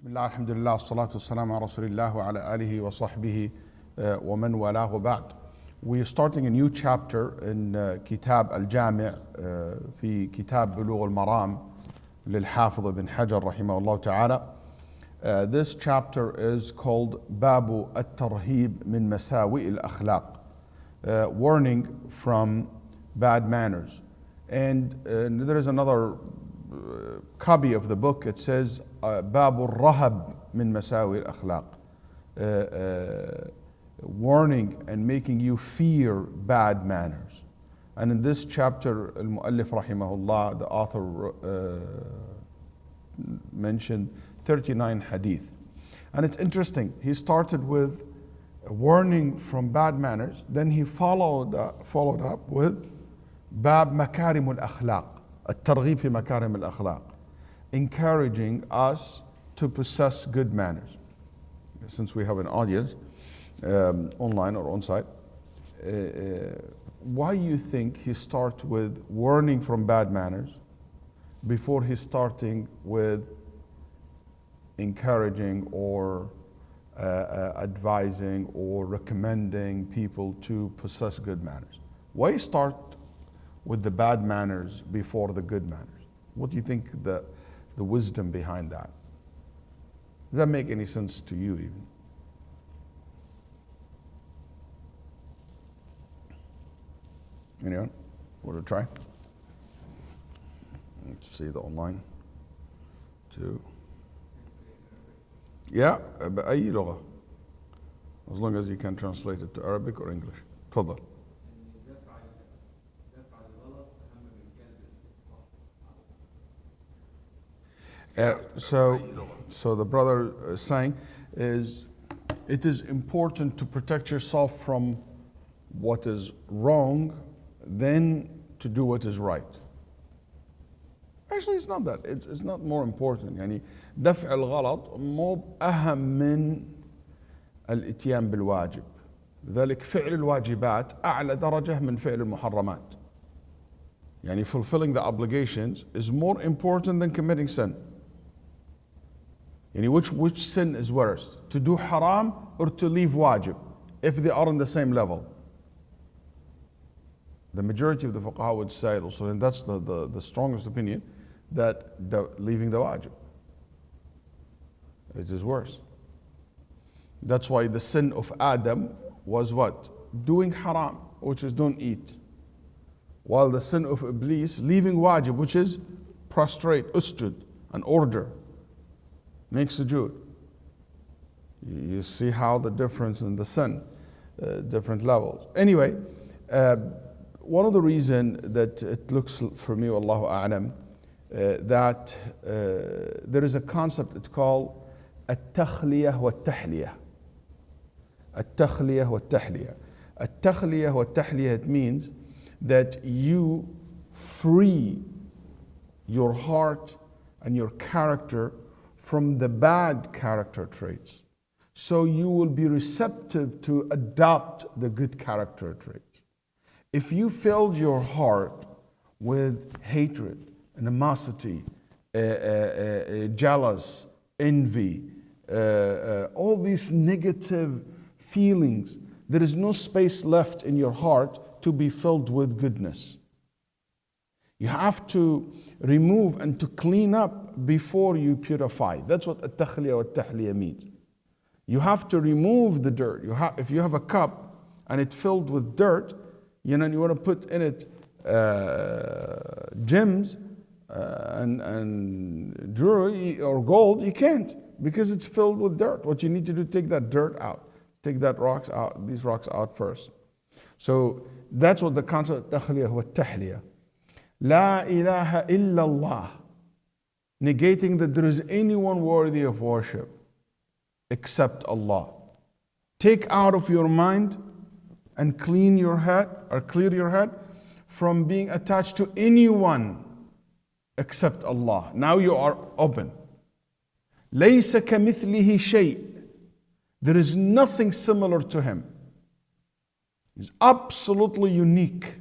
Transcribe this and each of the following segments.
Bismillah, alhamdulillah, salatu wassalamu ala rasulillah wa ala alihi wa sahbihi wa man walahu ba'd. We are starting a new chapter in Kitab Al-Jami' في كتاب بلوغ المرام للحافظ ابن حجر رحمه الله تعالى. This chapter is called Babu At-Tarhib min Masawi al-Akhlaq, warning from bad manners. And there is another copy of the book. It says Babu Rahab min Masawi al-Akhlaq, warning and making you fear bad manners. And in this chapter, Al-Mu'allif rahimahullah, the author mentioned 39 hadith. And it's interesting, he started with a warning from bad manners, then he followed up with Bab Makarim al-Akhlaq, At-Targhib fi Makarim al-Akhlaq, encouraging us to possess good manners. Since we have an audience, online or on site, why you think he starts with warning from bad manners before he's starting with encouraging or advising or recommending people to possess good manners? Why start with the bad manners before the good manners? What do you think the wisdom behind that? Does that make any sense to you even? Anyone want to try? Let's see the online. Two. Yeah, بأي لغة. As long as you can translate it to Arabic or English. تفضل. So the brother is saying is it is important to protect yourself from what is wrong, then to do what is right. Actually, it's not that. It's not more important. يعني دفع الغلط مو أهم من الإتيان بالواجب. لذلك فعل الواجبات أعلى درجة من فعل المحرمات. يعني fulfilling the obligations is more important than committing sin. يعني which sin is worse? To do haram or to leave wajib, if they are on the same level? The majority of the fuqaha would say also, and that's the strongest opinion, that leaving the wajib, it is worse. That's why the sin of Adam was what? Doing haram, which is don't eat. While the sin of Iblis, leaving wajib, which is prostrate, usjud, an order, make sujood. You see how the difference in the sin, different levels. Anyway, one of the reasons that it looks for me, Wallahu A'lam, that there is a concept, it's called At-Takhliyah wa-Tahliyah. At-Takhliyah wa-Tahliyah. At-Takhliyah wa-Tahliyah, it means that you free your heart and your character from the bad character traits. So you will be receptive to adopt the good character traits. If you filled your heart with hatred, animosity, jealous, envy, all these negative feelings, there is no space left in your heart to be filled with goodness. You have to remove and to clean up before you purify. That's what at-takhliyah wa at-tahliyah means. You have to remove the dirt. If you have a cup and it's filled with dirt, you want to put in it gems and jewelry or gold, you can't, because it's filled with dirt. What you need to do, take that dirt out. Take that rocks out, these rocks out first. So that's what the concept of takhliyah wa at-tahliyah. La ilaha illallah, negating that there is anyone worthy of worship except Allah. Take out of your mind and clean your head or clear your head from being attached to anyone except Allah. Now you are open. لَيْسَ كَمِثْلِهِ شَيْءٍ. There is nothing similar to him. He's absolutely unique.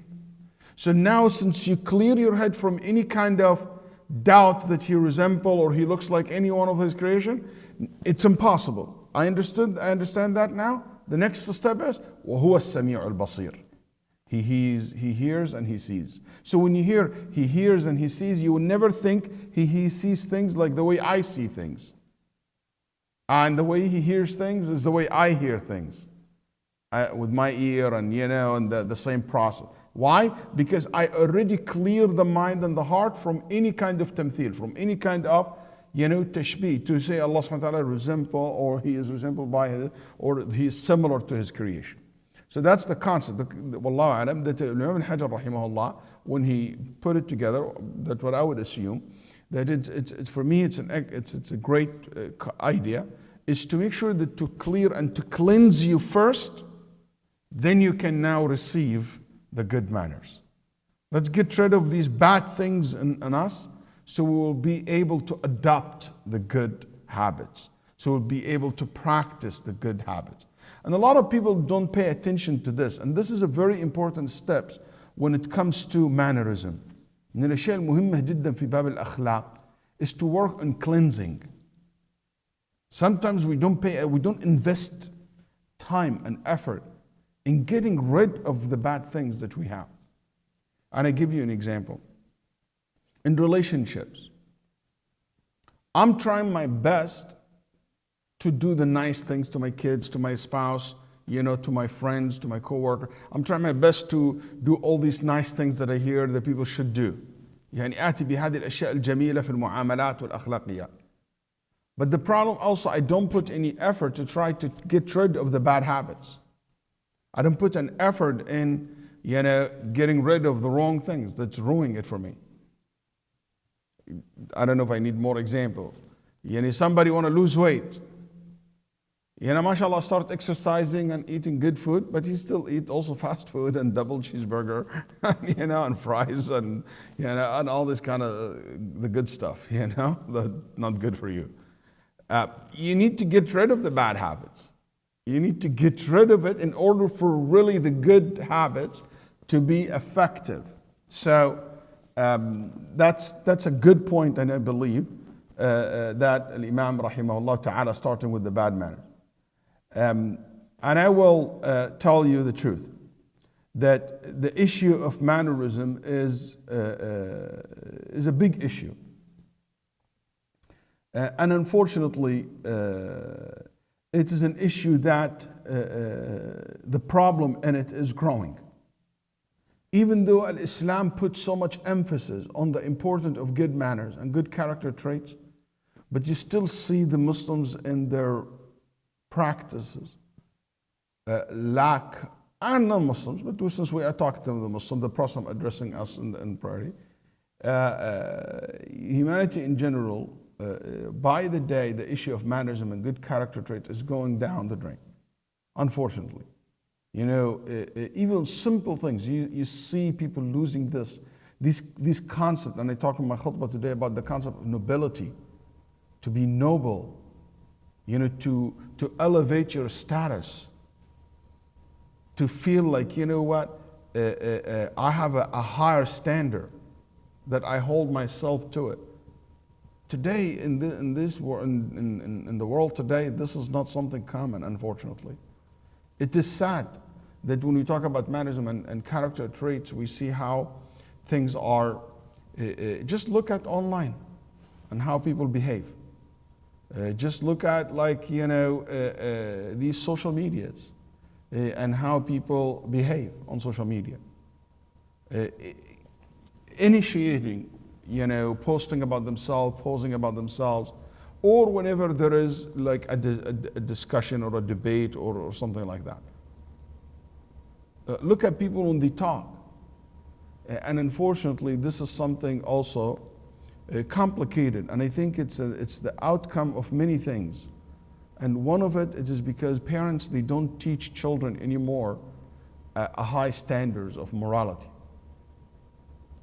So now, since you clear your head from any kind of doubt that he resembles or he looks like any one of his creation? It's impossible. I understand that now. The next step is وَهُوَ السَّمِيعُ الْبَصِيرُ. He hears and he sees. So when you hear he hears and he sees, you will never think he sees things like the way I see things. And the way he hears things is the way I hear things. With my ear and and the same process. Why? Because I already clear the mind and the heart from any kind of tamthil, from any kind of tashbih, to say Allah subhanahu wa ta'ala resemble, or he is resembled by his, or he is similar to his creation. So that's the concept. Wallahu alam, that Imam Hajar rahimahullah, when he put it together, that's what I would assume, that it's for me it's a great idea, is to make sure that to clear and to cleanse you first, then you can now receive the good manners. Let's get rid of these bad things in us, so we will be able to adopt the good habits. So we'll be able to practice the good habits. And a lot of people don't pay attention to this, and this is a very important step when it comes to mannerism. من الأشياء المهمة جدا في باب الأخلاق is to work on cleansing. Sometimes we don't invest time and effort in getting rid of the bad things that we have. And I give you an example. In relationships, I'm trying my best to do the nice things to my kids, to my spouse, to my friends, to my coworker. I'm trying my best to do all these nice things that I hear that people should do. آتي بهذه الأشياء الجميلة في المعاملات والأخلاقيات. But the problem also, I don't put any effort to try to get rid of the bad habits. I don't put an effort in, getting rid of the wrong things that's ruining it for me. I don't know if I need more examples. Somebody want to lose weight. Mashallah, start exercising and eating good food, but he still eat also fast food and double cheeseburger, and fries and, and all this kind of the good stuff, that's not good for you. You need to get rid of the bad habits. You need to get rid of it in order for really the good habits to be effective. So that's a good point, and I believe that Imam rahimahullah ta'ala starting with the bad manners. And I will tell you the truth, that the issue of mannerism is a big issue. And unfortunately, it is an issue that the problem in it is growing. Even though Islam puts so much emphasis on the importance of good manners and good character traits, but you still see the Muslims in their practices lack, and non-Muslims, but since we are talking to the Muslim, the Prophet addressing us in prayer, humanity in general, by the day, the issue of mannerism and good character trait is going down the drain, unfortunately. Even simple things, you see people losing these concepts, and I talked in my khutbah today about the concept of nobility, to be noble, to elevate your status, to feel like, I have a higher standard, that I hold myself to it. Today, in the world today, this is not something common, unfortunately. It is sad that when we talk about mannerism and character traits, we see how things are. Just look at online and how people behave. Just look at these social medias and how people behave on social media. Initiating, posting about themselves, posing about themselves, or whenever there is like a discussion or a debate or something like that. Look at people when they talk. And unfortunately, this is something also complicated, and I think it's the outcome of many things. And one of it is because parents, they don't teach children anymore a high standards of morality.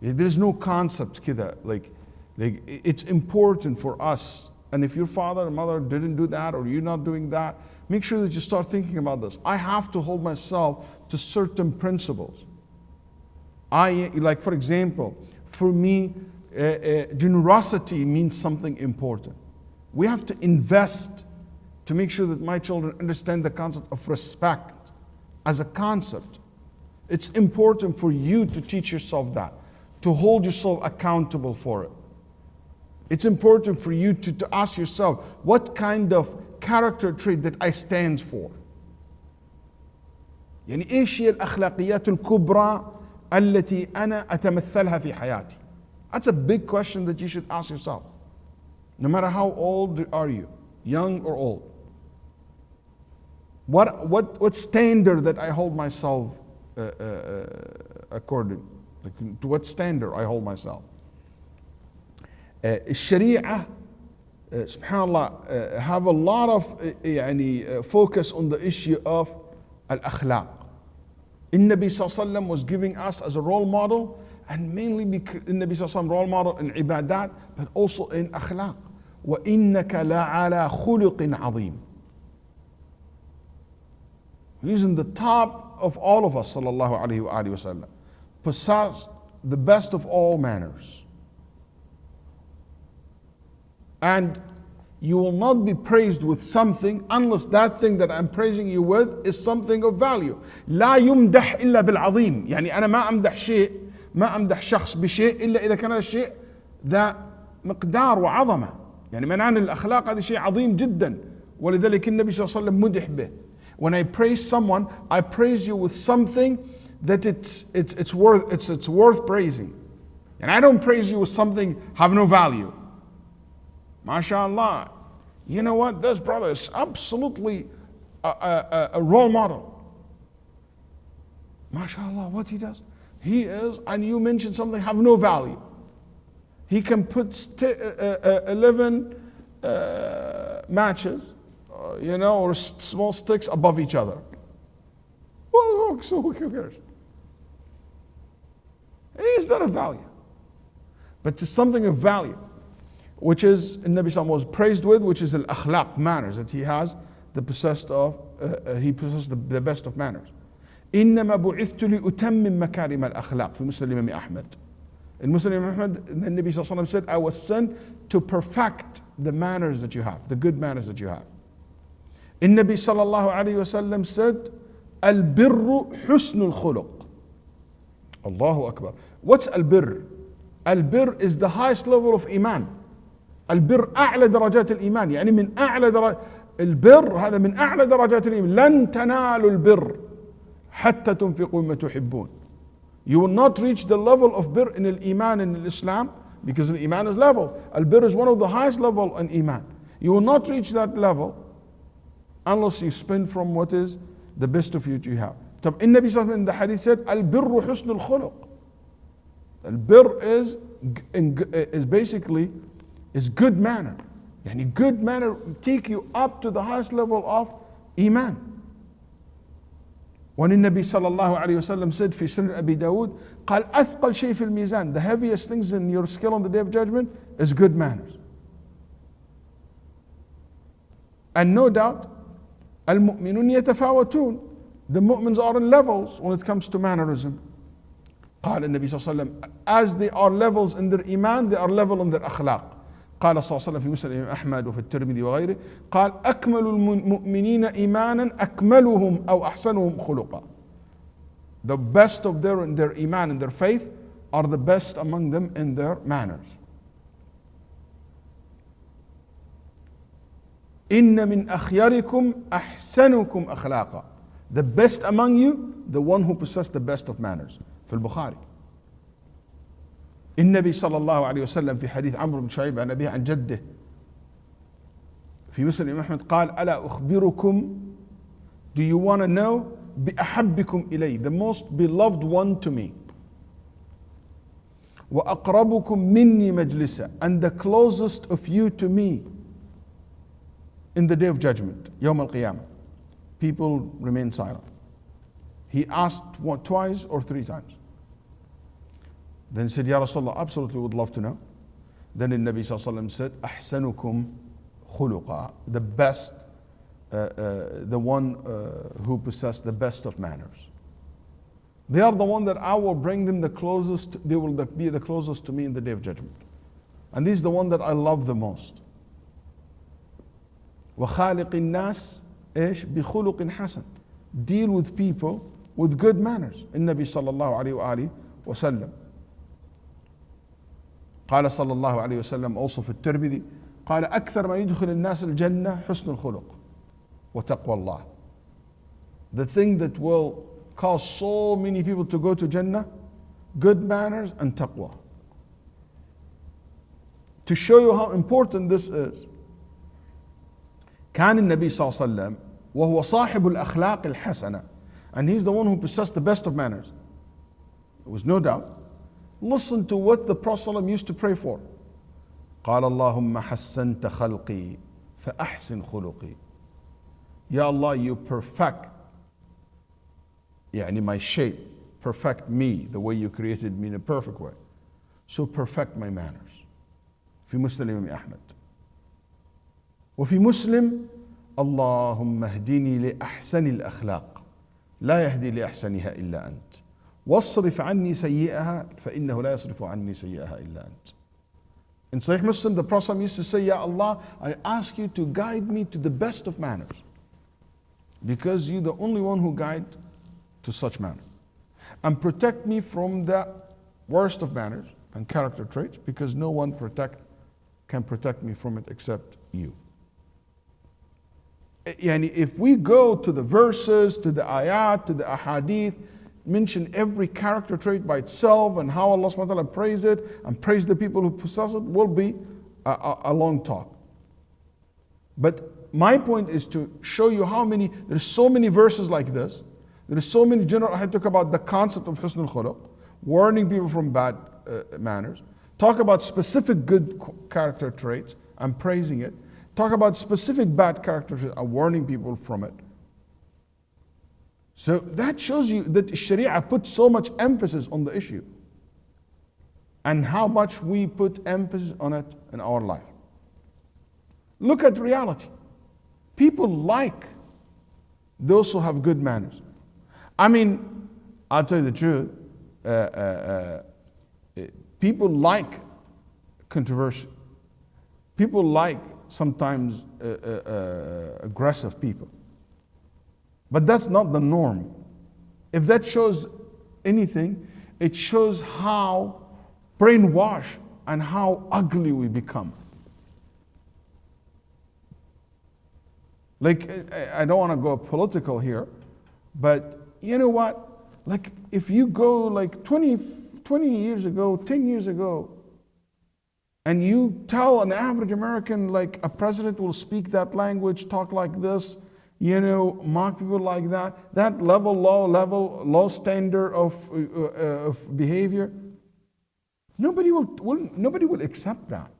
There's no concept kida, like it's important for us, and if your father and mother didn't do that, or you're not doing that, make sure that you start thinking about this. I have to hold myself to certain principles. For example, for me, Generosity means something important. We have to invest to make sure that my children understand the concept of respect as a concept. It's important for you to teach yourself that, to hold yourself accountable for it. It's important for you to ask yourself, what kind of character trait that I stand for? يعني ايش هي الأخلاقيات الكبرى التي أنا أتمثلها في حياتي? That's a big question that you should ask yourself. No matter how old are you, young or old. What standard that I hold myself according, like, to what standard I hold myself? الشريعة subhanallah have a lot of يعني focus on the issue of al-akhlaq. Nabi sallallahu alaihi wasallam was giving us as a role model, and mainly because Nabi sallallahu alaihi wasallam role model in ibadat, but also in akhlaq. وَإِنَّكَ لَعَلَى خُلُقٍ عَظِيمٍ. He's in the top of all of us, sallallahu alaihi wasallam, possess the best of all manners. And you will not be praised with something unless that thing that I'm praising you with is something of value. لا يمدح إلا بالعظيم. يعني أنا ما أمدح شيء، ما أمدح شخص بشيء إلا إذا كان هذا الشيء ذا مقدار وعظمة. يعني معنى الأخلاق هذا شيء عظيم جدا، ولذلك النبي صلى الله عليه وسلم مدح به. When I praise someone, I praise you with something that it's worth praising. And I don't praise you with something have no value. MashaAllah, you know what? This brother is absolutely a role model. MashaAllah, what he does? He is, and you mention something have no value. He can put 11 matches, or small sticks above each other. Well, so who cares? It's not a value. But it's something of value, which is Nabi Sallallahu was praised with, which is al-akhlaq, manners, that he has he possessed the best of manners. إنما بعثت لأتمم مكارم الأخلاق في مسند الإمام أحمد. In Muslim Imam Ahmad, the Nabi Sallallahu Alaihi Wasallam said, I was sent to perfect the manners that you have, the good manners that you have. In Nabi Sallallahu Alaihi Wasallam said, Al-birru husnul khuluq. Allahu Akbar. What's al-birr? Al-birr is the highest level of iman. البر أعلى درجات الإيمان، يعني من أعلى درجات البر، هذا من أعلى درجات الإيمان. لن تنالوا البر حتى تنفقوا مما تحبون. You will not reach the level of bir in al-iman in Islam, because the iman is level. Al-bir is one of the highest level in iman. You will not reach that level unless you spend from what is the best of you have. In Nabi Sallallahu in the hadith said, Al-birru husnul khuluq. Al-bir is basically is good manner. Yani good manner take you up to the highest level of iman. When the Nabi sallallahu alayhi wasallam said في سنن أبي داود قال أثقل شيء في الميزان, the heaviest things in your scale on the day of judgment is good manners. And no doubt المؤمنون يتفاوتون, the mu'mins are in levels when it comes to mannerism. قال النبي صلى الله عليه وسلم, as they are levels in their iman, they are level in their akhlaq. قال صلى الله عليه وسلم في مسند الإمام أحمد وفي الترمذي وغيره قال أكمل المؤمنين إيمانا أكملهم أو أحسنهم خلقا. The best of their iman and their faith are the best among them in their manners. إن من أخياركم أحسنكم أخلاقا. The best among you, the one who possesses the best of manners. في البخاري. النبي صلى الله عليه وسلم في حديث عمرو بن شعيب عن أبيه عن جده في مسند الإمام أحمد قال ألا أخبركم, do you want to know, بأحبكم إلي, the most beloved one to me, وأقربكم مني مجلسا, and the closest of you to me in the day of judgment, يوم القيامة. People remain silent. He asked twice or three times. Then he said, Ya Rasulullah, absolutely would love to know. Then the Nabi Sallallahu Alaihi Wasallam said, أحسنكم خلقا, the best, the one who possess the best of manners. They are the one that I will bring them the closest, they will be the closest to me in the day of judgment. And this is the one that I love the most. وَخَالِقِ النَّاسِ إيش بِخُلُقٍ حَسَنٍ. Deal with people with good manners. النبي صلى الله عليه وآله وسلم. قال صلى الله عليه وسلم also في الترمذي قال أكثر ما يدخل الناس الجنة حسن الخلق وتقوى الله. The thing that will cause so many people to go to Jannah, good manners and taqwa. To show you how important this is, كان النبي صلى الله عليه وسلم وهو صاحب الأخلاق الحسنة, and he's the one who possessed the best of manners. There was no doubt. Listen to what the Prophet ﷺ used to pray for. قال اللهم حسنت خلقي فأحسن خلقي. Ya Allah, you perfect يعني my shape, perfect me the way you created me in a perfect way. So perfect my manners. في مسلم الإمام أحمد. وفي مسلم اللهم اهدني لأحسن الأخلاق لا يهدي لأحسنها إلا أنت واصرف عني سيئها فإنه لا يصرف عني سيئها إلا أنت. In Sahih Muslim, the Prophet used to say, Ya Allah, I ask you to guide me to the best of manners, because you're the only one who guide to such manner. And protect me from the worst of manners and character traits, because no one can protect me from it except you. Yani if we go to the verses, to the ayat, to the ahadith, mention every character trait by itself and how Allah subhanahu wa ta'ala praise it and praise the people who possess it, will be a long talk. But my point is to show you how many, there's so many verses like this. There's so many general, I talk about the concept of husn al-khuluq, warning people from bad manners, talk about specific good character traits and praising it, talk about specific bad character traits and warning people from it. So that shows you that Sharia put so much emphasis on the issue and how much we put emphasis on it in our life. Look at reality. People like those who have good manners. I mean, I'll tell you the truth, people like controversy. People like sometimes aggressive people. But that's not the norm. If that shows anything, it shows how brainwashed and how ugly we become. Like, I don't want to go political here, but you know what? Like, if you go like 20 years ago, 10 years ago, and you tell an average American, like a president will speak that language, talk like this, you know, mock people like that, that low standard of behavior, nobody will accept that.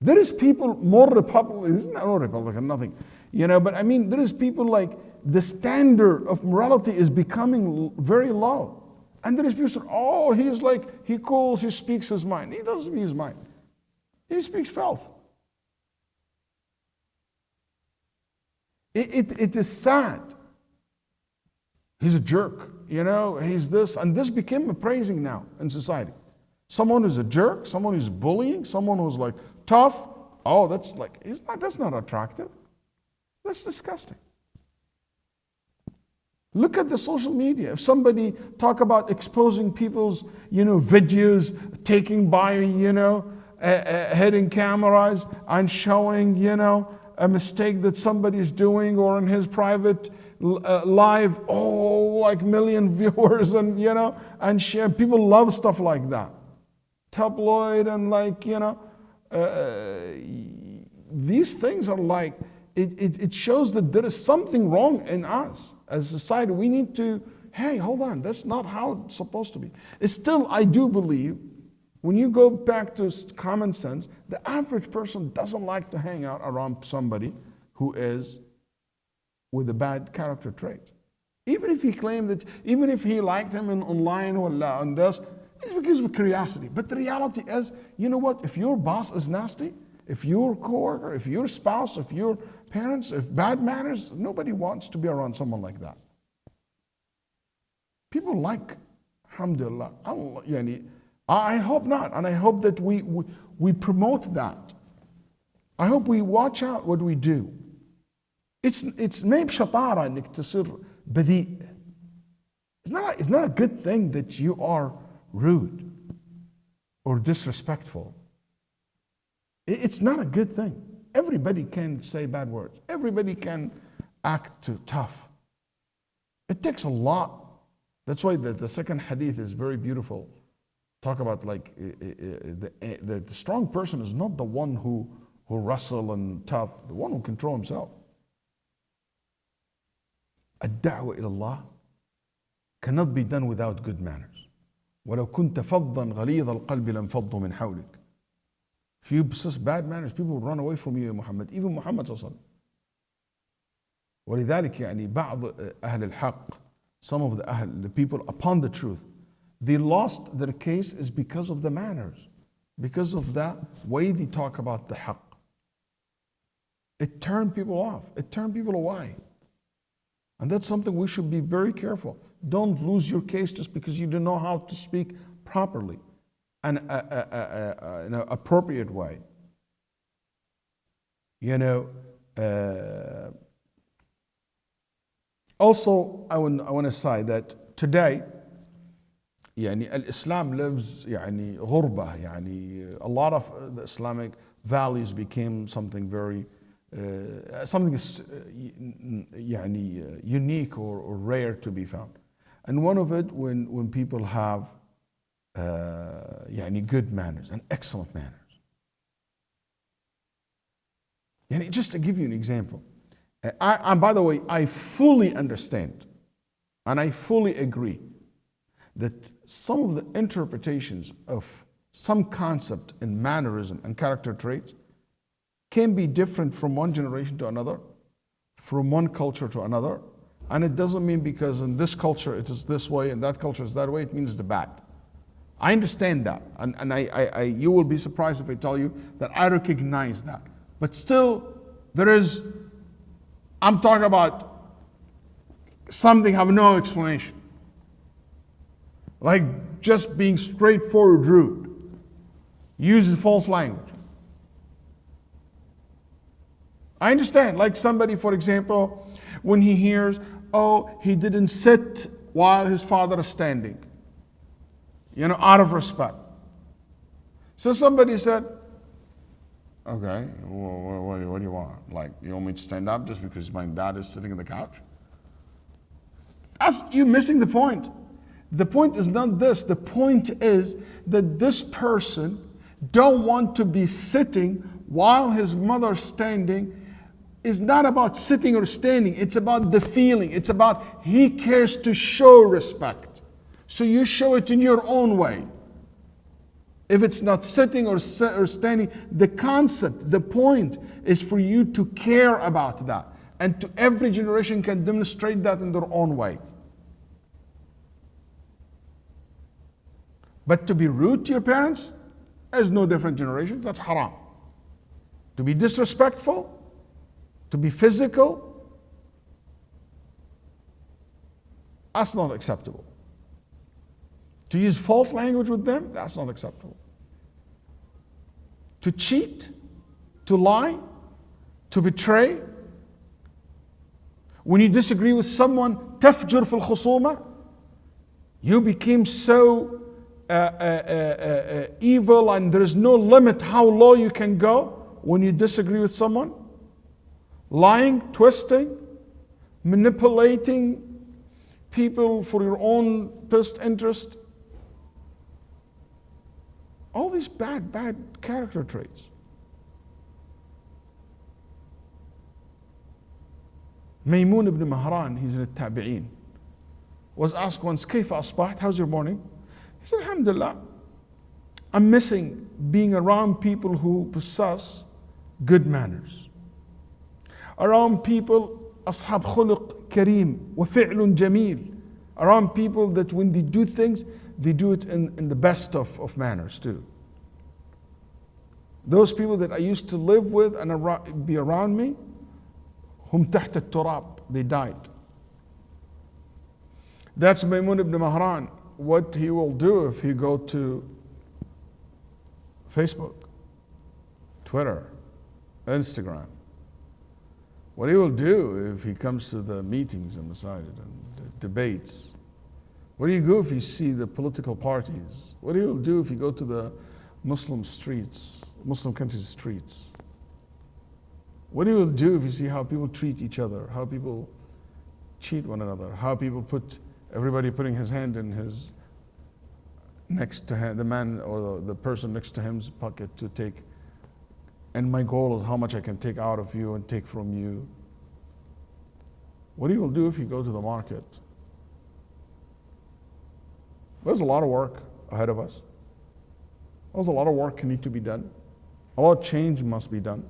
There is people more Republican, it's not Republican, nothing, you know, but I mean, there is people like the standard of morality is becoming very low. And there is people say, oh, he's like, he calls, he speaks his mind. He doesn't speak his mind. He speaks filth. It is sad. He's a jerk, you know, he's this, and this became a praising now in society. Someone who's a jerk, someone who's bullying, someone who's like tough, oh, that's not attractive. That's disgusting. Look at the social media. If somebody talk about exposing people's, you know, videos, taking by, you know, hidden cameras and showing, you know, a mistake that somebody is doing, or in his private live, oh, like million viewers, and you know, and share. People love stuff like that. Tabloid and like, you know, these things are like, it shows that there is something wrong in us as a society. We need to, hey, hold on, that's not how it's supposed to be. It's still, I do believe, when you go back to common sense, the average person doesn't like to hang out around somebody who is with a bad character trait. Even if he claimed that, even if he liked him online or on this, it's because of curiosity. But the reality is, you know what? If your boss is nasty, if your coworker, if your spouse, if your parents, if bad manners, nobody wants to be around someone like that. People like, alhamdulillah, I hope not, and I hope that we promote that. I hope we watch out what we do. It's ما بشطارة إنك تصير بذيء. It's not a good thing that you are rude or disrespectful. It's not a good thing. Everybody can say bad words. Everybody can act too tough. It takes a lot. That's why the second hadith is very beautiful. Talk about like the strong person is not the one who wrestle and tough, the one who control himself. الدعوة إلى الله cannot be done without good manners. ولو كنت فظا غليظ القلب لانفضوا من حولك. If you possess bad manners, people will run away from you, Muhammad. Even Muhammad صلى الله عليه وسلم. ولذلك يعني بعض أهل الحق, some of the people upon the truth, they lost their case is because of the manners, because of the way they talk about the haqq. It turned people off. It turned people away. And that's something we should be very careful. Don't lose your case just because you don't know how to speak properly and in an appropriate way. Also, I want to say that today, Islam lives غربة. A lot of the Islamic values became something very something is unique or rare to be found. And one of it when people have good manners and excellent manners. Just to give you an example, and by the way, I fully understand and I fully agree that some of the interpretations of some concept in mannerism and character traits can be different from one generation to another, from one culture to another. And it doesn't mean because in this culture it is this way and that culture is that way, it means the bad. I understand that. And you will be surprised if I tell you that I recognize that. But still, I'm talking about something have no explanation. Like just being straightforward rude, using false language. I understand, like somebody, for example, when he hears, oh, he didn't sit while his father is standing, out of respect. So somebody said, okay, what do you want? Like, you want me to stand up just because my dad is sitting on the couch? You're missing the point. The point is not this. The point is that this person don't want to be sitting while his mother is standing. Is not about sitting or standing. It's about the feeling. It's about he cares to show respect. So you show it in your own way. If it's not sitting or standing, the concept, the point is for you to care about that. And to every generation can demonstrate that in their own way. But to be rude to your parents, there's no different generation. That's haram. To be disrespectful, to be physical, that's not acceptable. To use false language with them, that's not acceptable. To cheat, to lie, to betray. When you disagree with someone, تفجر في الخصومة, you became so evil and there is no limit how low you can go when you disagree with someone. Lying, twisting, manipulating people for your own best interest. All these bad character traits. Maymun ibn Mahran, he's in al-Tabi'een, was asked once, كيف أصبحت? How's your morning? He said, Alhamdulillah, I'm missing being around people who possess good manners. Around people, أصحاب خلق كريم وفعل جميل. Around people that when they do things, they do it in the best of manners too. Those people that I used to live with and be around me, هم تحت التراب, they died. That's Maymun ibn Mahran. What he will do if he go to Facebook, Twitter, Instagram. What he will do if he comes to the meetings in Masajid and the debates. What do you do if you see the political parties? What do you do if you go to the Muslim streets, Muslim countries' streets? What do you do if you see how people treat each other, how people cheat one another, how people everybody putting his hand in his next to him, the man or the person next to him's pocket to take, and my goal is how much I can take out of you and take from you. What do you do if you go to the market? There's a lot of work ahead of us. There's a lot of work need to be done. A lot of change must be done.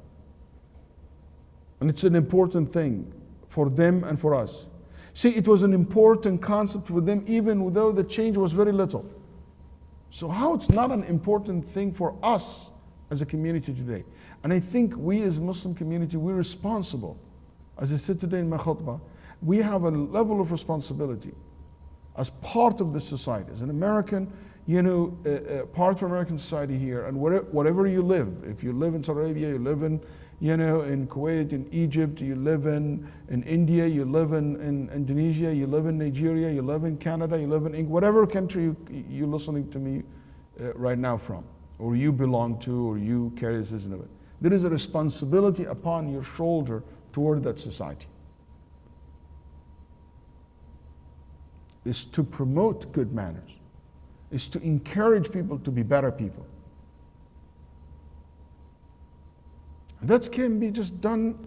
And it's an important thing for them and for us. See, it was an important concept for them even though the change was very little. So how it's not an important thing for us as a community today? And I think we as Muslim community, we're responsible. As I said today in my khutbah, we have a level of responsibility as part of the society, as an American, part of American society here, and wherever you live. If you live in Saudi Arabia, you live in Kuwait, in Egypt, you live in India, you live in Indonesia, you live in Nigeria, you live in Canada, you live in England, whatever country you're listening to me right now from, or you belong to, or you carry the citizen of it. There is a responsibility upon your shoulder toward that society. Is to promote good manners, is to encourage people to be better people. And that can be just done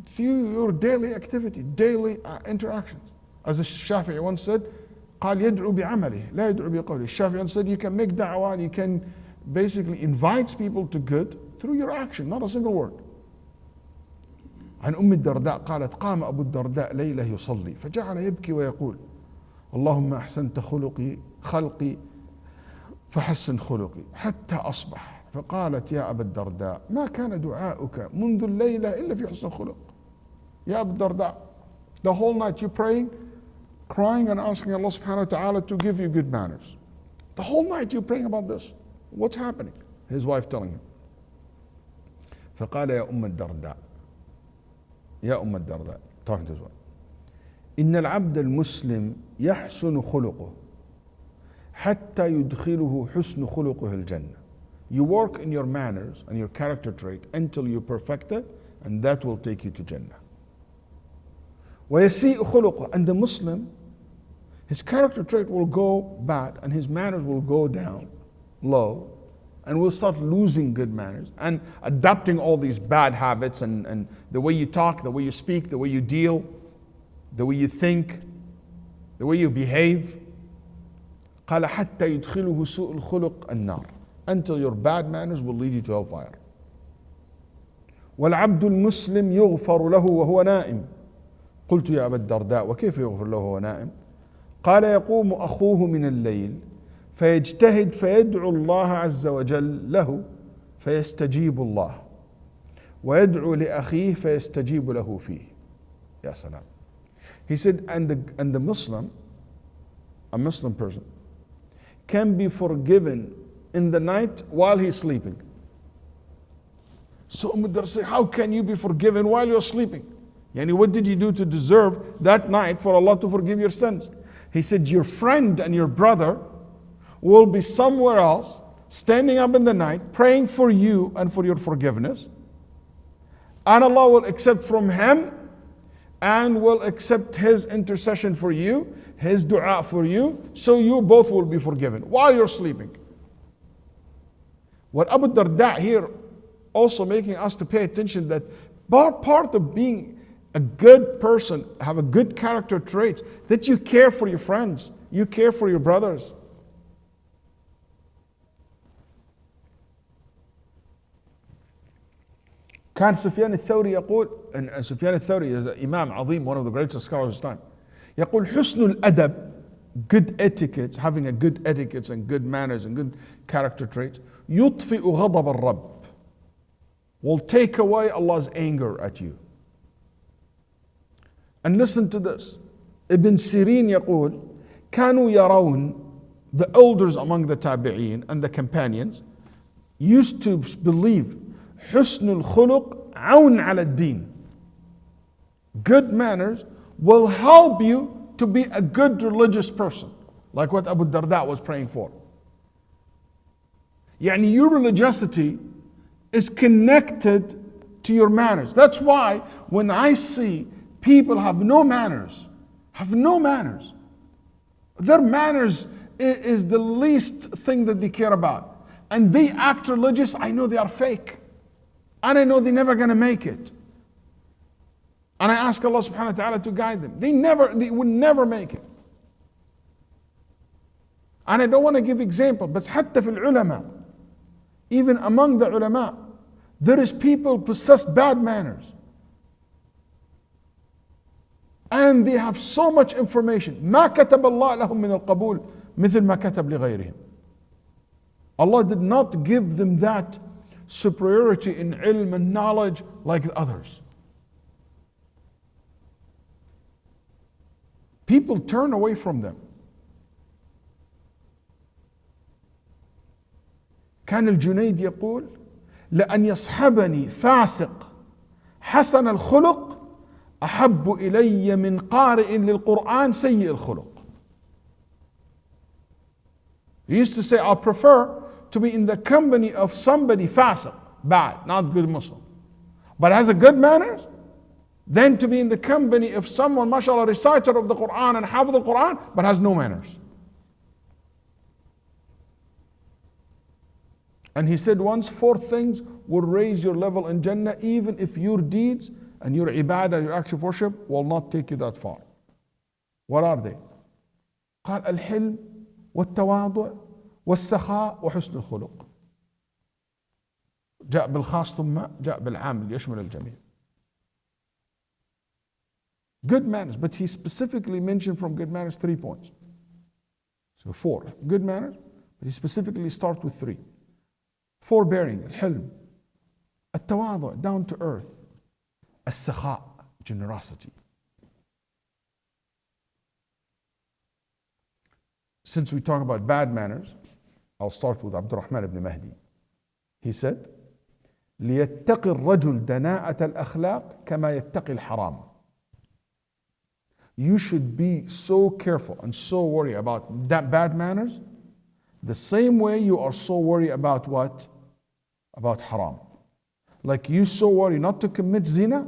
through your daily activity, daily interactions. As the Shafi'i once said, قال يدعو بعمله لا يدعو بقوله. Shafi'i once said, you can make da'wah and you can basically invite people to good through your action, not a single word. عن أم الدرداء قالت قام أبو الدرداء ليلة يصلي فجعل يبكي ويقول اللهم أحسنت خلقي فحسن خلقي حتى أصبح فقالت يا أبا الدرداء ما كان دعاؤك منذ الليلة إلا في حسن خلق. يا أبا الدرداء, the whole night you praying, crying and asking Allah subhanahu wa ta'ala to give you good manners. The whole night you're praying about this. What's happening? His wife telling him. فقال يا أم الدرداء, يا أم الدرداء, talking to his wife, إن العبد المسلم يحسن خلقه حتى يدخله حسن خلقه الجنة. You work in your manners and your character trait until you perfect it, and that will take you to Jannah. ويسيء خلقه, and the Muslim, his character trait will go bad and his manners will go down low, and will start losing good manners and adopting all these bad habits and the way you talk, the way you speak, the way you deal, the way you think, the way you behave. قال حتى يدخله سوء الخلق النار, until your bad manners will lead you to hellfire. والعبد المسلم يغفر له وهو نائم. قلت يا أبا الدرداء وكيف يغفر له وهو نائم؟ قال يقوم أخوه من الليل فيجتهد فيدعو الله عز وجل له فيستجيب الله ويدعو لأخيه فيستجيب له فيه. يا سلام. He said, and the Muslim, a Muslim person, can be forgiven in the night while he's sleeping. So Umar say, how can you be forgiven while you're sleeping? Yani, what did you do to deserve that night for Allah to forgive your sins? He said, your friend and your brother will be somewhere else, standing up in the night, praying for you and for your forgiveness. And Allah will accept from him and will accept his intercession for you, his dua for you, so you both will be forgiven while you're sleeping. What Abu Darda here also making us to pay attention that part of being a good person, have a good character trait, that you care for your friends, you care for your brothers. كان سفيان الثوري يقول, and سفيان الثوري is an Imam عظيم, one of the greatest scholars of his time. يقول حسن الأدب, good etiquette, having a good etiquette and good manners and good character traits, يطفئ غضب الرب, will take away Allah's anger at you. And listen to this. Ibn Sirin يقول كانوا يرون, the elders among the tabi'een and the companions, used to believe حسن الخلق عون على الدين. Good manners will help you to be a good religious person, like what Abu Darda was praying for. Yani your religiosity is connected to your manners. That's why when I see people have no manners, their manners is the least thing that they care about, and they act religious, I know they are fake, and I know they're never going to make it. And I ask Allah subhanahu wa ta'ala to guide them. They would never make it. And I don't want to give example, but حتى في العلماء, even among the ulama, there is people possess bad manners. And they have so much information. ما كتب الله لهم من القبول مثل ما كتب لغيرهم. Allah did not give them that superiority in ilm and knowledge like others. People turn away from them. كان الجنيد يقول لأن يصحبني فاسق حسن الخلق أحب إلي من قارئ للقرآن سيء الخلق. He used to say, I prefer to be in the company of somebody fasiq, bad, not good Muslim, but has a good manners, than to be in the company of someone, mashallah, reciter of the Quran and hafidh al-Quran, but has no manners. And he said once, 4 things will raise your level in Jannah, even if your deeds and your ibadah, your act of worship, will not take you that far. What are they? قال الحلم والتواضع والسخاء وحسن الخلق. جاء بالخاص ثم جاء بالعام يشمل الجميع. Good manners, but he specifically mentioned from good manners 3 points. So 4 good manners, but he specifically starts with 3. Forbearing, الحلم, التواضع, down to earth, السخاء, generosity. Since we talk about bad manners, I'll start with Abdurrahman ibn Mahdi. He said, ليتقي الرجل دناءة الأخلاق كما يتقي الحرام. You should be so careful and so worried about that bad manners, the same way you are so worried about what? About haram. Like you so worried not to commit zina,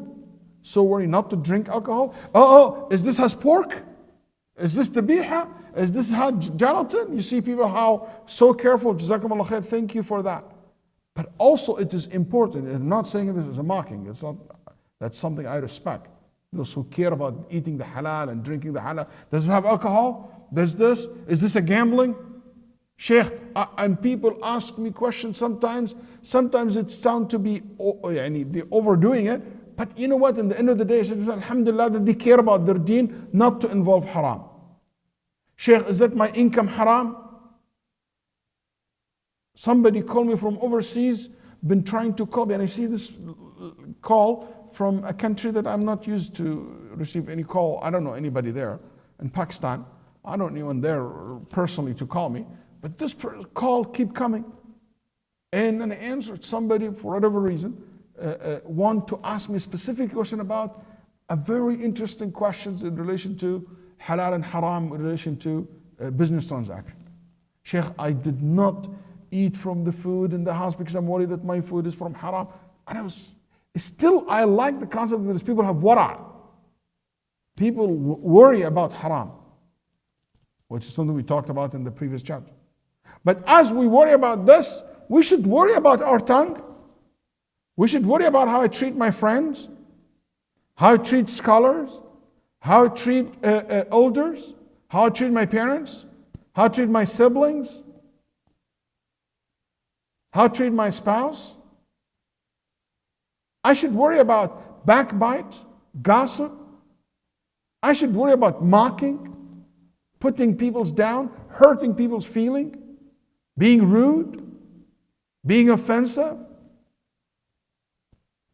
so worried not to drink alcohol. Is this has pork? Is this tabiha? Is this had gelatin? You see people how so careful. Jazakumullah khair, thank you for that. But also it is important, and I'm not saying this as a mocking, it's not, that's something I respect. Those who care about eating the halal and drinking the halal. Does it have alcohol? Does this? Is this a gambling? Shaykh, and people ask me questions sometimes. Sometimes it sounds to be they're overdoing it. But you know what? In the end of the day, alhamdulillah, that they care about their deen, not to involve haram. Shaykh, is that my income haram? Somebody called me from overseas, been trying to call me, and I see this call from a country that I'm not used to receive any call. I don't know anybody there. In Pakistan, I don't know anyone there personally to call me. But this call keep coming. And then I answered somebody for whatever reason, want to ask me a specific question about a very interesting questions in relation to halal and haram, in relation to business transaction. Sheikh, I did not eat from the food in the house because I'm worried that my food is from haram. And I like the concept that people have wara'. People worry about haram, which is something we talked about in the previous chapter. But as we worry about this, we should worry about our tongue. We should worry about how I treat my friends, how I treat scholars, how I treat elders, how I treat my parents, how I treat my siblings, how I treat my spouse. I should worry about backbite, gossip. I should worry about mocking, putting people down, hurting people's feelings, being rude, being offensive.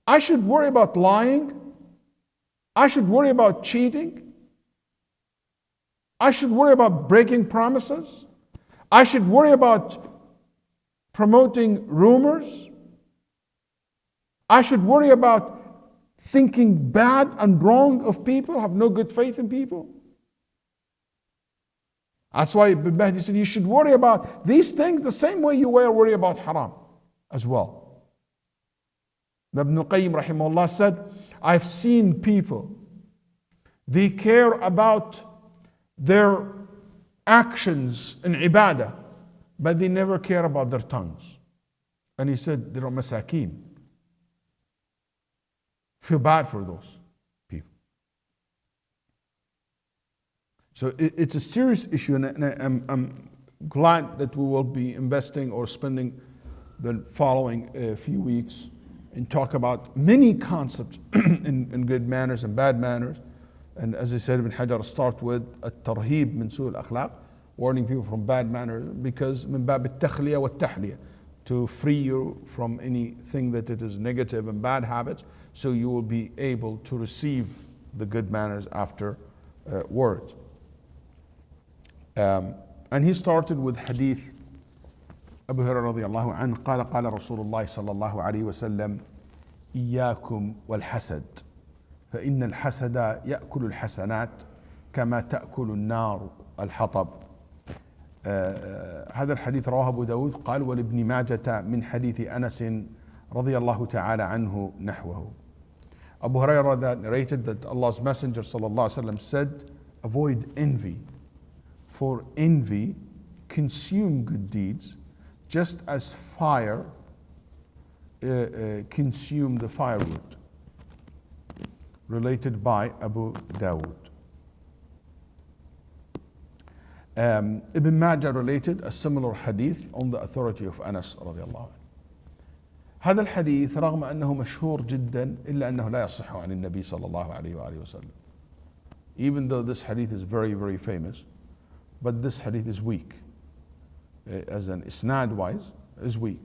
I should worry about lying. I should worry about cheating. I should worry about breaking promises. I should worry about promoting rumors. I should worry about thinking bad and wrong of people, have no good faith in people. That's why Ibn Mahdi said you should worry about these things the same way you worry about haram as well. Ibn al-Qayyim rahimahullah said, I've seen people, they care about their actions in ibadah, but they never care about their tongues. And he said, they're masakeen. Feel bad for those people. So it's a serious issue, and I'm glad that we will be investing or spending the following few weeks and talk about many concepts in good manners and bad manners. And as I said, Ibn Hajar start with الترهيب من سوء الأخلاق, warning people from bad manners, because من باب التخلية والتحلية, to free you from anything that it is negative and bad habits, so you will be able to receive the good manners after words. And he started with hadith Abu Hurairah radiallahu anhu, قال قال رسول الله صلى الله عليه وسلم إياكم والحسد فإن الحسد يأكل الحسنات كما تأكل النار الحطب. هذا الحديث رواه أبو داود قال ولابن ماجة من حديث أنس رضي الله تعالى عنه نحوه. Abu Hurairah that narrated that Allah's Messenger sallallahu alaihi wasallam said, avoid envy, for envy consume good deeds just as fire consume the firewood. Related by Abu Dawud. Ibn Majah related a similar hadith on the authority of Anas رضي الله عنه. هذا الحديث رغم أنه مشهور جدا إلا أنه لا يصح عن النبي صلى الله عليه وآله وسلم. Even though this hadith is very, very famous, but this hadith is weak. As an isnad wise, is weak.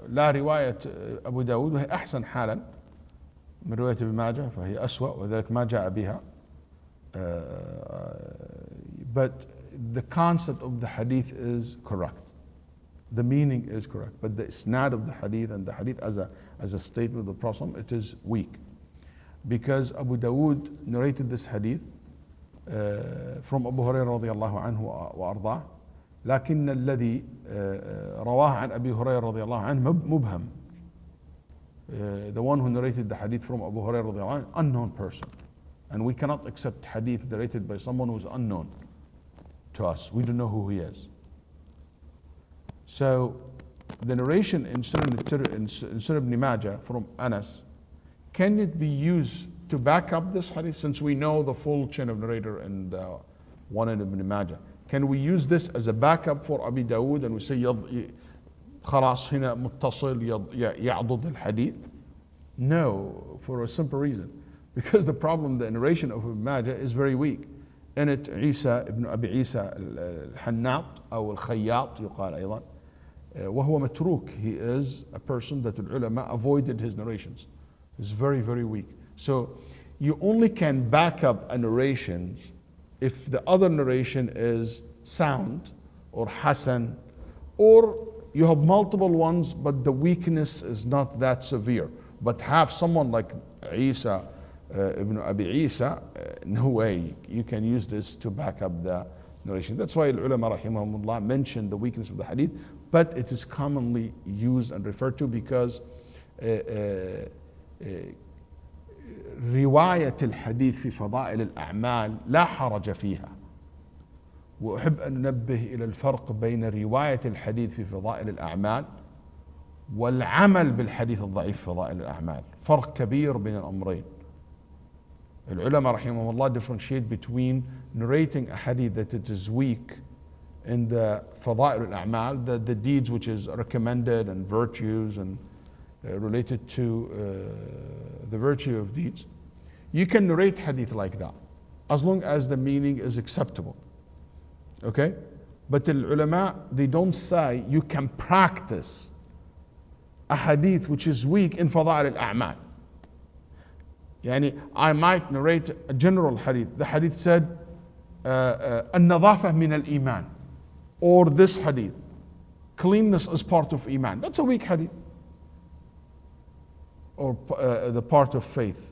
لا رواية أبو داود وهي أحسن حالا من رواية ابن ماجه فهي أسوأ وذلك ما جاء بها. But the concept of the hadith is correct. The meaning is correct. But the isnad of the hadith and the hadith as a statement of the Prophet, it is weak. Because Abu Dawood narrated this hadith from Abu Hurairah رضي الله عنه وأرضاه, لكن الذي رواه عن أبي هريرة رضي الله عنه مبهم. The one who narrated the hadith from Abu Hurairah رضي الله عنه, unknown person. And we cannot accept hadith narrated by someone who is unknown to us. We don't know who he is. So the narration in Sunan Ibn Majah from Anas, can it be used to back up this hadith, since we know the full chain of narrator and one in Ibn Majah? Can we use this as a backup for Abi Dawood and we say خلاص هنا متصل يعضد الحديث? No, for a simple reason. Because the problem, the narration of Ibn Majah is very weak. In it, عيسى ابن أبي عيسى الحناط أو الخياط يقال أيضا, وهو متروك. He is a person that the ulama avoided his narrations. It's very, very weak. So you only can back up a narration if the other narration is sound or hasan, or you have multiple ones but the weakness is not that severe. But have someone like Isa ibn Abi Isa, no way you can use this to back up the narration. That's why ulama rahimahumullah mentioned the weakness of the hadith, but it is commonly used and referred to because رواية الحديث في فضائل الأعمال لا حرج فيها. وأحب أن ننبه إلى الفرق بين رواية الحديث في فضائل الأعمال والعمل بالحديث الضعيف في فضائل الأعمال. فرق كبير بين الأمرين. العلماء رحمهم الله differentiate between narrating a hadith that it is weak in the فضائل الأعمال, the deeds which is recommended and virtues and related to the virtue of deeds. You can narrate hadith like that as long as the meaning is acceptable. Okay? But the ulama, they don't say you can practice a hadith which is weak in فضائل الأعمال. يعني I might narrate a general hadith. The hadith said النظافة من الإيمان, or this hadith cleanness is part of Iman. That's a weak hadith. Or the part of faith.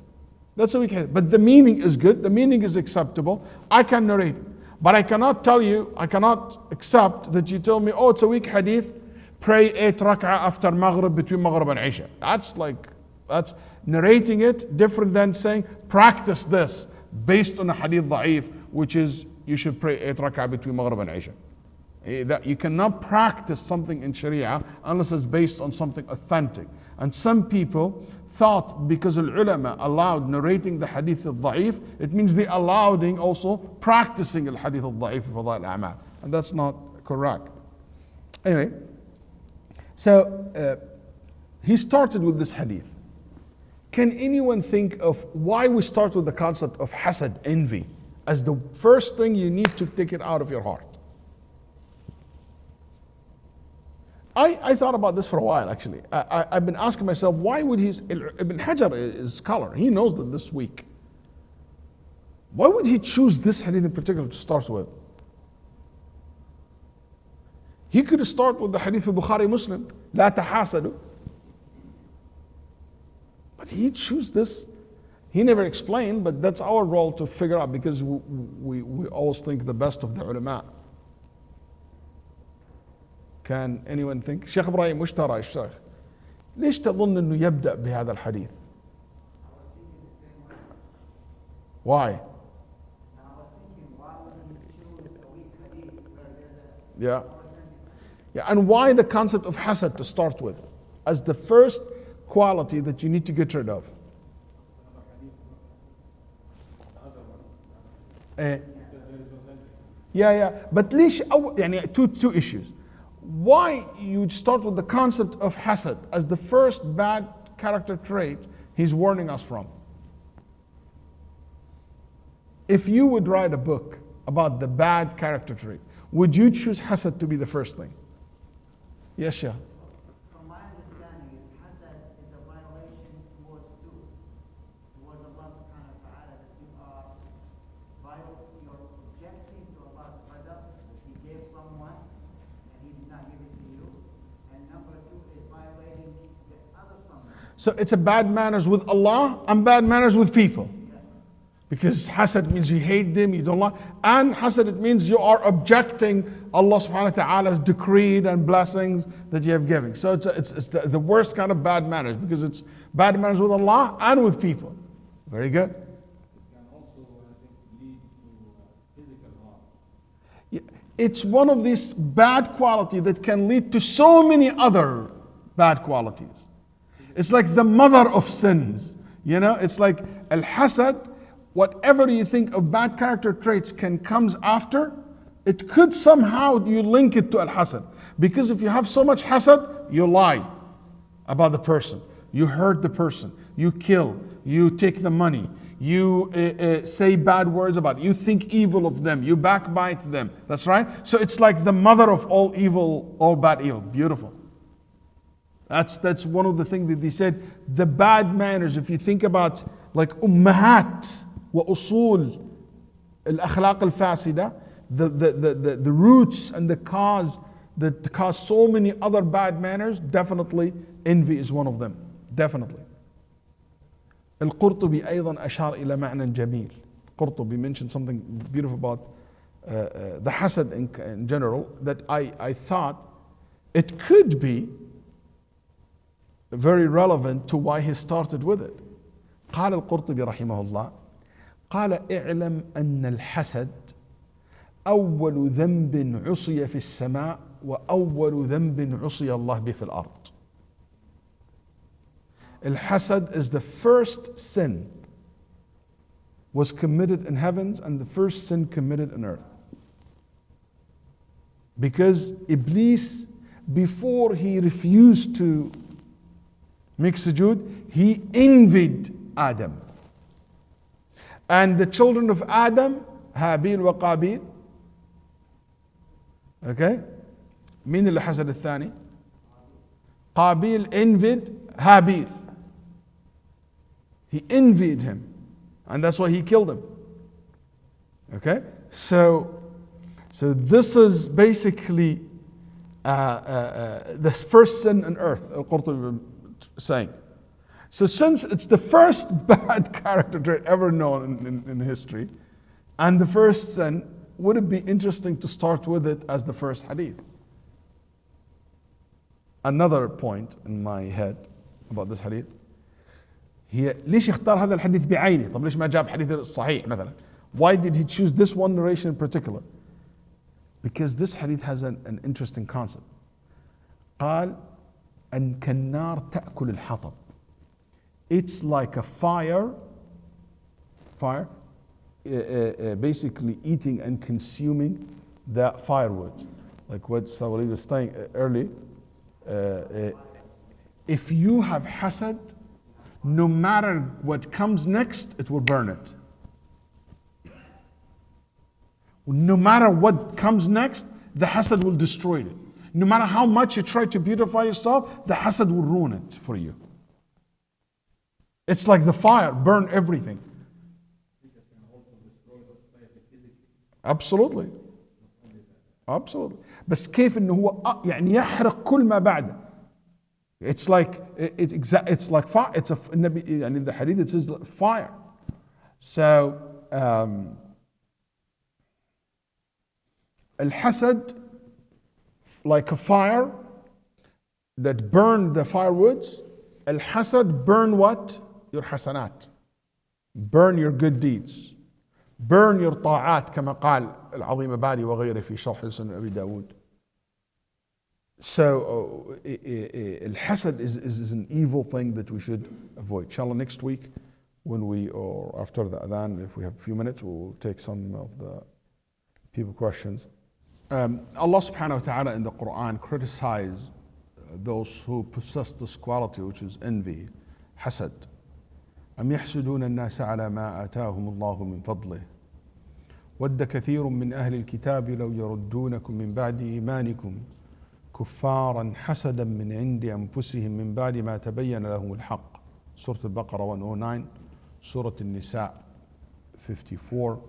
That's a weak hadith. But the meaning is good, the meaning is acceptable. I can narrate. But I cannot tell you, I cannot accept that you tell me, oh, it's a weak hadith, pray 8 rak'ah after Maghrib, between Maghrib and Isha. That's narrating it different than saying, practice this based on a hadith da'if, which is you should pray 8 rak'ah between Maghrib and Isha. That you cannot practice something in Sharia unless it's based on something authentic. And some people thought because al-ulama allowed narrating the hadith al-da'if, it means they allowing also practicing al-hadith al-da'if for fadail al-a'mal. And that's not correct. Anyway, so he started with this hadith. Can anyone think of why we start with the concept of hasad, envy, as the first thing you need to take it out of your heart? I thought about this for a while actually. I've been asking myself, why would Ibn Hajar is scholar, he knows that this week. Why would he choose this hadith in particular to start with? He could start with the hadith of Bukhari Muslim, لا تحاسدوا. But he chose this. He never explained, but that's our role to figure out because we always think the best of the ulama. كان anyone think شيخ إبراهيم وش ترى الشيخ ليش تظن أنه يبدأ بهذا الحديث why yeah and why the concept of hasad to start with as the first quality that you need to get rid of but ليش يعني two issues. Why you start with the concept of hasad as the first bad character trait he's warning us from? If you would write a book about the bad character trait, would you choose hasad to be the first thing? Yes, Shah. From my understanding, hasad is a violation towards Allah subhanahu wa ta'ala, that you are you're objecting to Allah subhanahu wa ta'ala that He gave someone and He did not give it to you. And number 2 is violating the other someone. So it's a bad manners with Allah and bad manners with people. Because hasad means you hate them, you don't like, and hasad it means you are objecting Allah subhanahu wa ta'ala's decreed and blessings that you have given. So it's the worst kind of bad manners because it's bad manners with Allah and with people. Very good. It can also, I think, lead to physical harm. Yeah, it's one of these bad qualities that can lead to so many other bad qualities. It's like the mother of sins. You know, it's like al-hasad. Whatever you think of bad character traits comes after, it could somehow you link it to al-hasad. Because if you have so much hasad, you lie about the person, you hurt the person, you kill, you take the money, you say bad words about it, you think evil of them, you backbite them. That's right. So it's like the mother of all evil, all bad evil. Beautiful. That's one of the things that they said. The bad manners, if you think about like ummahat, وأصول الأخلاق الفاسدة, the roots and the cause that cause so many other bad manners, definitely envy is one of them. Definitely. القرطبي أيضا أشار إلى معنى جميل. القرطبي mentioned something beautiful about the hasad in general, that I thought it could be very relevant to why he started with it. قال القرطبي رحمه الله قال اعلم أن الحسد أول ذنب عصي في السماء وأول ذنب عصي الله به في الأرض. الحسد is the first sin was committed in heavens and the first sin committed on earth. Because Iblis, before he refused to make sujood, he envied Adam. And the children of Adam, Habil wa Qabil. Okay? مين اللي حسد الثاني؟ Qabil envied Habil. He envied him. And that's why he killed him. Okay? So this is basically the first sin on earth, Al-Qurtubi saying. So since it's the first bad character trait ever known in history, and the first sin, would it be interesting to start with it as the first hadith? Another point in my head about this hadith, هي ليش اختار هذا الحديث بعينه؟ طب ليش ما جاب حديث الصحيح مثلا؟ Why did he choose this one narration in particular? Because this hadith has an interesting concept. قال أن كالنار تأكل الحطب. It's like a fire, basically eating and consuming the firewood. Like what Shaykh Waleed was saying earlier, if you have hasad, no matter what comes next, it will burn it. No matter what comes next, the hasad will destroy it. No matter how much you try to beautify yourself, the hasad will ruin it for you. It's like the fire, burn everything. Absolutely. Absolutely. بس كيف انه هو يعني يحرق كل ما بعده. It's like fire. It's a النبي يعني the hadith it says fire. So الحسد, like a fire that burned the firewoods. Al-hasad burn what? Your hasanat. Burn your good deeds. Burn your طاعات كما قال العظيم باري وغيره في شرح سنن أبي داود. So al-hasad is an evil thing that we should avoid. Inshallah, next week when or after the adhan, if we have a few minutes, we'll take some of the people questions. Allah subhanahu wa ta'ala in the Quran criticized those who possess this quality, which is envy, hasad. أم يحسدون الناس على ما آتاهم الله من فضله ود كثير من أهل الكتاب لو يردونكم من بعد إيمانكم كفارا حسدا من عند أنفسهم من بعد ما تبين لهم الحق. سورة البقرة 109, سورة النساء 54,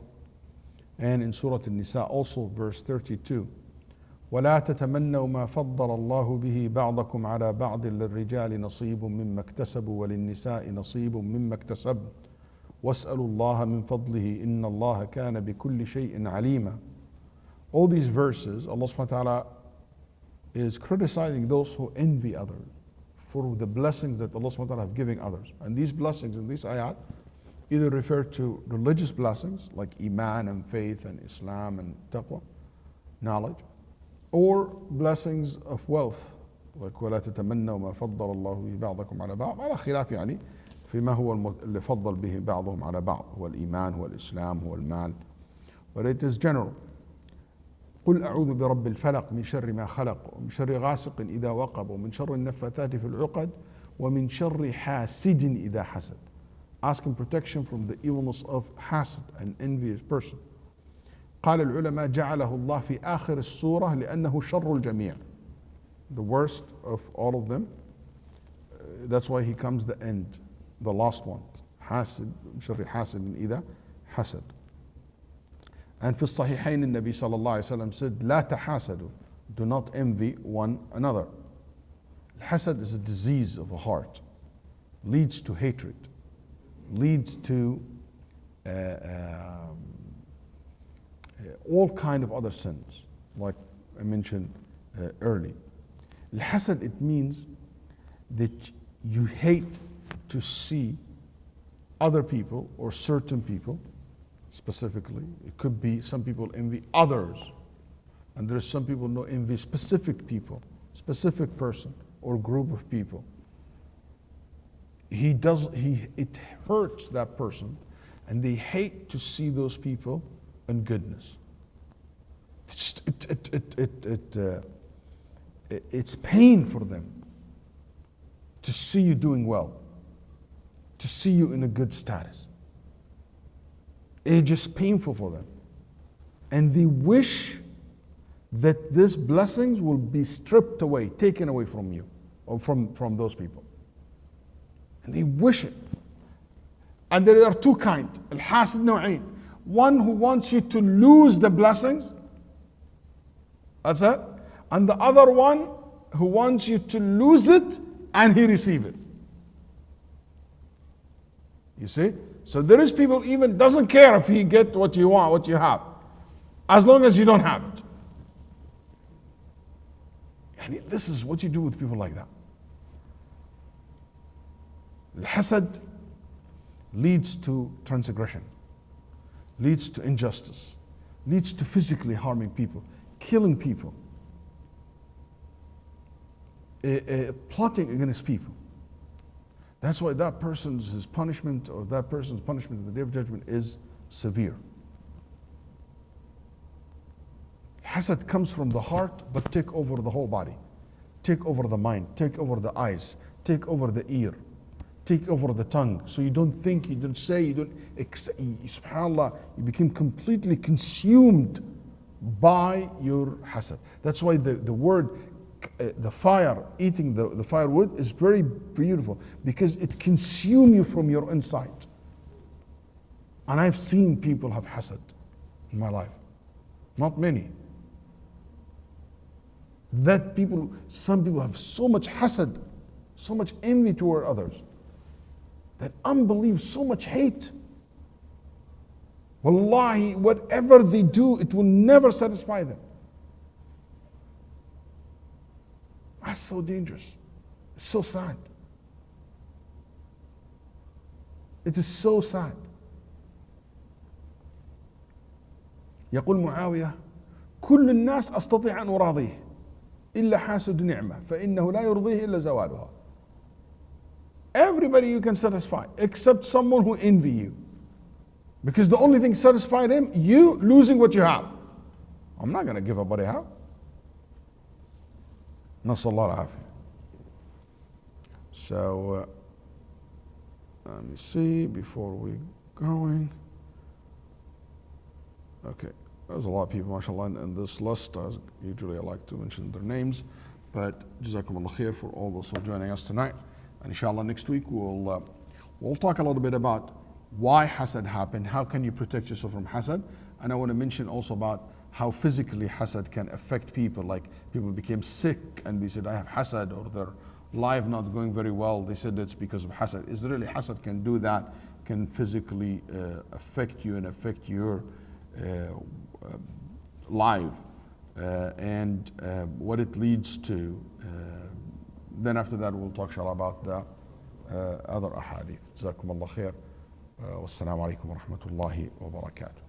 and in Surah An-Nisa also verse 32. ولا تتمنوا ما فضل الله به بعضكم على بعض للرجال نصيب مما اكتسبوا وللنساء نصيب مما اكتسبن واسألوا الله من فضله إن الله كان بكل شيء عليما. All these verses, Allah subhanahu wa ta'ala is criticizing those who envy others for the blessings that Allah subhanahu wa ta'ala have given others. And these blessings in these ayat either refer to religious blessings like Iman and faith and Islam and taqwa, knowledge, or blessings of wealth like ولا تتمنوا ما فضل الله به بعضكم على بعض على خلاف يعني فيما هو اللي فضل به بعضهم على بعض هو الإيمان هو الإسلام هو المال. But it is general. قل أعوذ برب الفلق من شر ما خلق ومن شر غاسق إذا وقب ومن شر النفاثات في العقد ومن شر حاسد إذا حسد. Asking protection from the evilness of hasad, an envious person. قال العلماء جعله الله في آخر السورة لأنه شر الجميع. The worst of all of them. That's why he comes the end, the last one. حاسد شر حاسد إذا حسد. And في الصحيحين النبي صلى الله عليه وسلم said لا تحاسدوا, do not envy one another. Hasad is a disease of the heart, leads to hatred, leads to all kind of other sins, like I mentioned early. Al-hasad, it means that you hate to see other people or certain people specifically. It could be some people envy others, and there's some people who envy specific people, specific person or group of people. It hurts that person, and they hate to see those people in goodness. It's pain for them to see you doing well, to see you in a good status. It's just painful for them. And they wish that these blessings will be stripped away, taken away from you, or from those people. And they wish it. And there are two kinds. Al-hasid naw'ain. One who wants you to lose the blessings. That's it. And the other one who wants you to lose it and he receive it. You see? So there is people even doesn't care if he get what you want, what you have, as long as you don't have it. And this is what you do with people like that. Al-hasad leads to transgression, leads to injustice, leads to physically harming people, killing people, plotting against people. That's why that person's punishment or that person's punishment in the Day of Judgment is severe. Hasad comes from the heart, but take over the whole body, take over the mind, take over the eyes, take over the ear, take over the tongue. So you don't think, you don't say, you don't, subhanAllah, you become completely consumed by your hasad. That's why the word, the fire, eating the firewood is very beautiful because it consumes you from your inside. And I've seen people have hasad in my life, not many. That people, some people have so much hasad, so much envy toward others, that unbelief, so much hate. Wallahi, whatever they do, it will never satisfy them. That's so dangerous. It's so sad. It is so sad. يقول معاوية: كل الناس أستطيع أن أراضيه إلا حاسد نعمة فإنه لا يرضيه إلا زوالها. Everybody you can satisfy except someone who envy you. Because the only thing satisfied him, you losing what you have. I'm not going to give up what I have. نسأل الله العافية. So let me see before we going. Okay, there's a lot of people, mashallah, in this list. Usually I like to mention their names, but Jazakumullah khair for all those who are joining us tonight. And inshallah next week we'll talk a little bit about why hasad happened, how can you protect yourself from hasad, and I want to mention also about how physically hasad can affect people, like people became sick and they said I have hasad, or their life not going very well, they said it's because of hasad. Is really hasad can do that, can physically affect you and affect your life and what it leads to. Then after that we'll talk inshallah about the other ahadith. Jazakum Allah khair. Wassalamu alaikum wa rahmatullahi wa barakatuh.